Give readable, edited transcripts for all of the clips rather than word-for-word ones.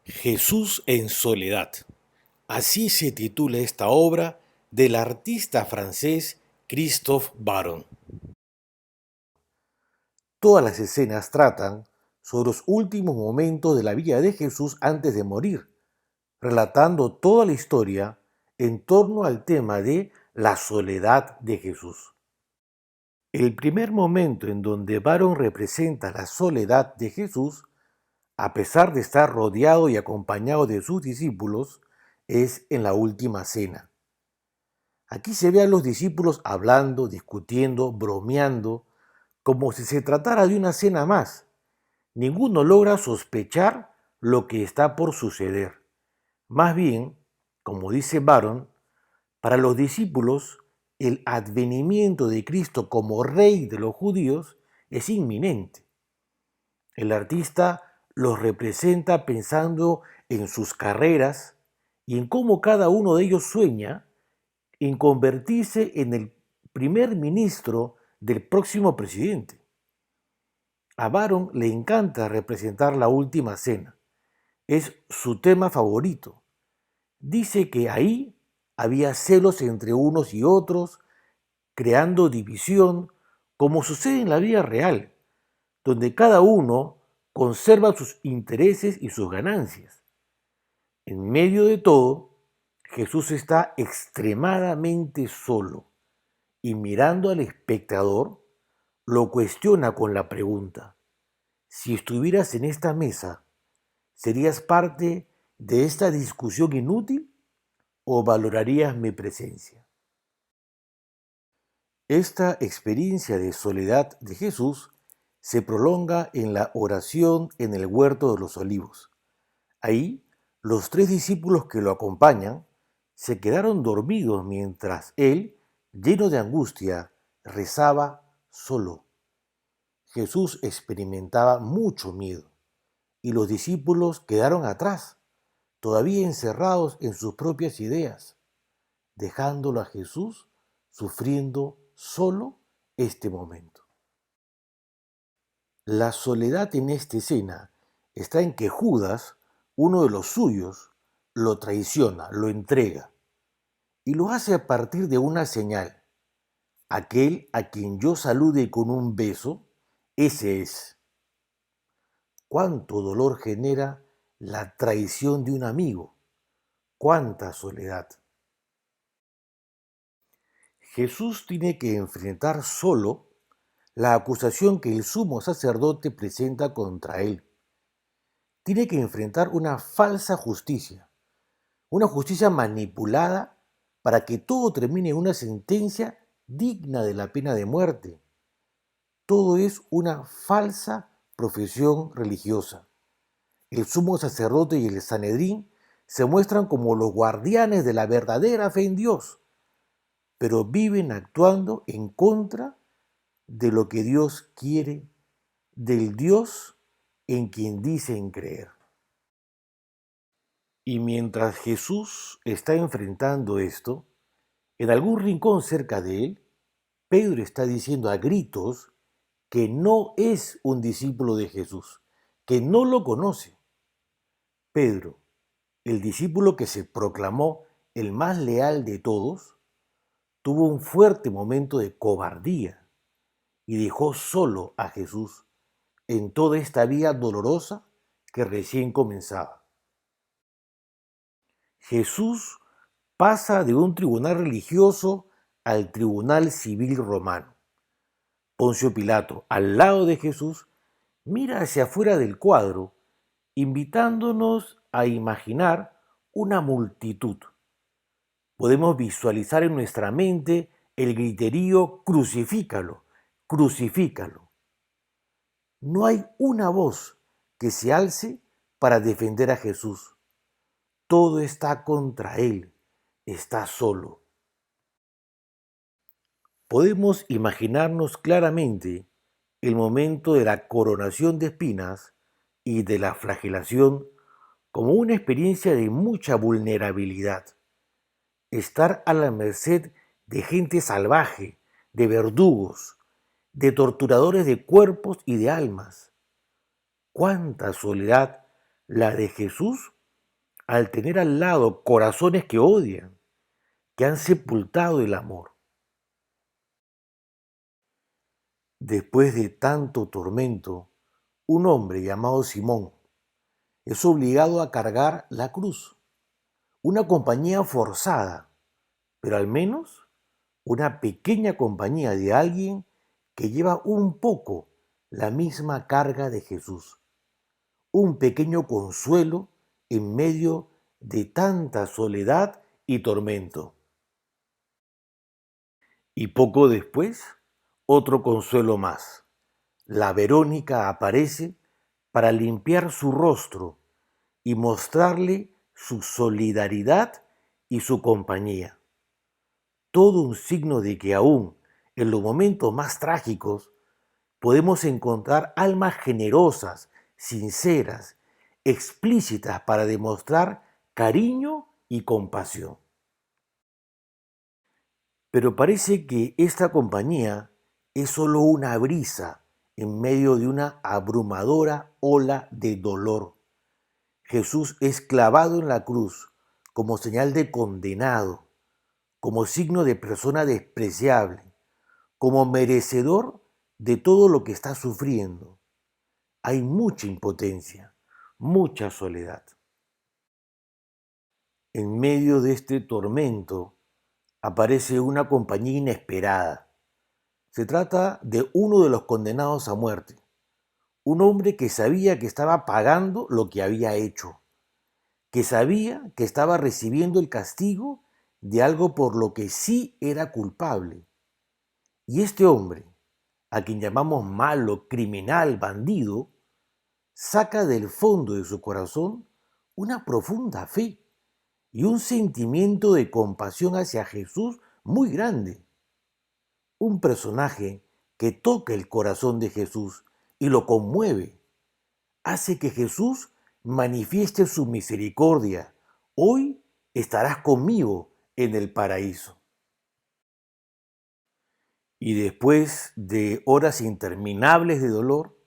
Jesús en soledad. Así se titula esta obra del artista francés Christophe Baron. Todas las escenas tratan sobre los últimos momentos de la vida de Jesús antes de morir, relatando toda la historia en torno al tema de la soledad de Jesús. El primer momento en donde Baron representa la soledad de Jesús, a pesar de estar rodeado y acompañado de sus discípulos, es en la última cena. Aquí se ve a los discípulos hablando, discutiendo, bromeando, como si se tratara de una cena más. Ninguno logra sospechar lo que está por suceder. Más bien, como dice Baron, para los discípulos, el advenimiento de Cristo como Rey de los judíos es inminente. El artista los representa pensando en sus carreras y en cómo cada uno de ellos sueña en convertirse en el primer ministro del próximo presidente. A Baron le encanta representar la última cena. Es su tema favorito. Dice que ahí había celos entre unos y otros, creando división, como sucede en la vida real, donde cada uno conserva sus intereses y sus ganancias. En medio de todo, Jesús está extremadamente solo y mirando al espectador, lo cuestiona con la pregunta: si estuvieras en esta mesa, ¿serías parte de esta discusión inútil o valorarías mi presencia? Esta experiencia de soledad de Jesús se prolonga en la oración en el huerto de los olivos. Ahí, los tres discípulos que lo acompañan se quedaron dormidos mientras él, lleno de angustia, rezaba solo. Jesús experimentaba mucho miedo y los discípulos quedaron atrás, todavía encerrados en sus propias ideas, dejándolo a Jesús sufriendo solo este momento. La soledad en esta escena está en que Judas, uno de los suyos, lo traiciona, lo entrega, y lo hace a partir de una señal. Aquel a quien yo salude con un beso, ese es. Cuánto dolor genera la traición de un amigo, cuánta soledad. Jesús tiene que enfrentar solo la acusación que el sumo sacerdote presenta contra él. Tiene que enfrentar una falsa justicia, una justicia manipulada para que todo termine en una sentencia digna de la pena de muerte. Todo es una falsa profesión religiosa. El sumo sacerdote y el Sanedrín se muestran como los guardianes de la verdadera fe en Dios, pero viven actuando en contra de lo que Dios quiere, del Dios en quien dicen creer. Y mientras Jesús está enfrentando esto, en algún rincón cerca de él, Pedro está diciendo a gritos que no es un discípulo de Jesús, que no lo conoce. Pedro, el discípulo que se proclamó el más leal de todos, tuvo un fuerte momento de cobardía y dejó solo a Jesús en toda esta vía dolorosa que recién comenzaba. Jesús pasa de un tribunal religioso al tribunal civil romano. Poncio Pilato, al lado de Jesús, mira hacia afuera del cuadro, invitándonos a imaginar una multitud. Podemos visualizar en nuestra mente el griterío crucifícalo, crucifícalo. No hay una voz que se alce para defender a Jesús. Todo está contra él, está solo. Podemos imaginarnos claramente el momento de la coronación de espinas y de la flagelación como una experiencia de mucha vulnerabilidad. Estar a la merced de gente salvaje, de verdugos, de torturadores de cuerpos y de almas. Cuánta soledad la de Jesús al tener al lado corazones que odian, que han sepultado el amor. Después de tanto tormento, un hombre llamado Simón es obligado a cargar la cruz, una compañía forzada, pero al menos una pequeña compañía de alguien que lleva un poco la misma carga de Jesús, un pequeño consuelo en medio de tanta soledad y tormento. Y poco después, otro consuelo más. La Verónica aparece para limpiar su rostro y mostrarle su solidaridad y su compañía. Todo un signo de que aún en los momentos más trágicos podemos encontrar almas generosas, sinceras, explícitas para demostrar cariño y compasión. Pero parece que esta compañía es solo una brisa en medio de una abrumadora ola de dolor. Jesús es clavado en la cruz como señal de condenado, como signo de persona despreciable, como merecedor de todo lo que está sufriendo. Hay mucha impotencia, mucha soledad. En medio de este tormento aparece una compañía inesperada. Se trata de uno de los condenados a muerte, un hombre que sabía que estaba pagando lo que había hecho, que sabía que estaba recibiendo el castigo de algo por lo que sí era culpable. Y este hombre, a quien llamamos malo, criminal, bandido, saca del fondo de su corazón una profunda fe y un sentimiento de compasión hacia Jesús muy grande. Un personaje que toca el corazón de Jesús y lo conmueve, hace que Jesús manifieste su misericordia. Hoy estarás conmigo en el paraíso. Y después de horas interminables de dolor,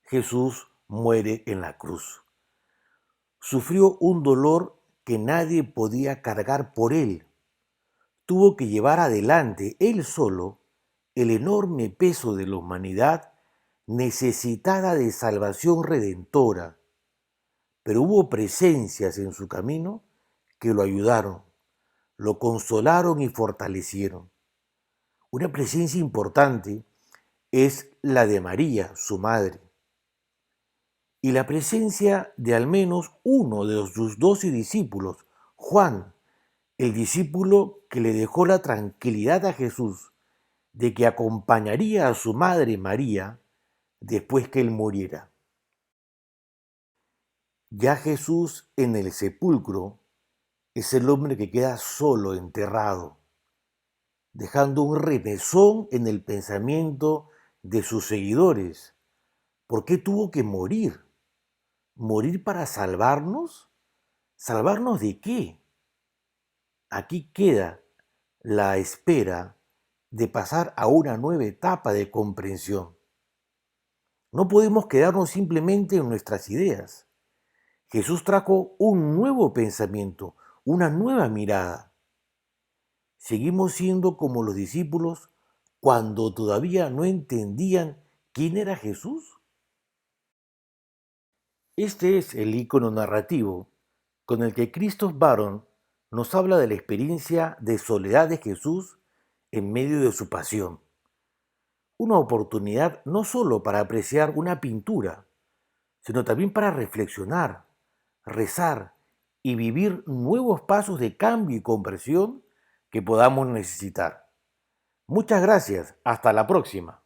Jesús muere en la cruz. Sufrió un dolor que nadie podía cargar por él. Tuvo que llevar adelante él solo el enorme peso de la humanidad necesitada de salvación redentora. Pero hubo presencias en su camino que lo ayudaron, lo consolaron y fortalecieron. Una presencia importante es la de María, su madre, y la presencia de al menos uno de sus 12 discípulos, Juan, el discípulo que le dejó la tranquilidad a Jesús de que acompañaría a su madre María después que él muriera. Ya Jesús en el sepulcro es el hombre que queda solo, enterrado, dejando un remesón en el pensamiento de sus seguidores. ¿Por qué tuvo que morir? ¿Morir para salvarnos? ¿Salvarnos de qué? Aquí queda la espera de pasar a una nueva etapa de comprensión. No podemos quedarnos simplemente en nuestras ideas. Jesús trajo un nuevo pensamiento, una nueva mirada. Seguimos siendo como los discípulos cuando todavía no entendían quién era Jesús. Este es el icono narrativo con el que Christoph Baron nos habla de la experiencia de soledad de Jesús en medio de su pasión. Una oportunidad no solo para apreciar una pintura, sino también para reflexionar, rezar y vivir nuevos pasos de cambio y conversión que podamos necesitar. Muchas gracias, hasta la próxima.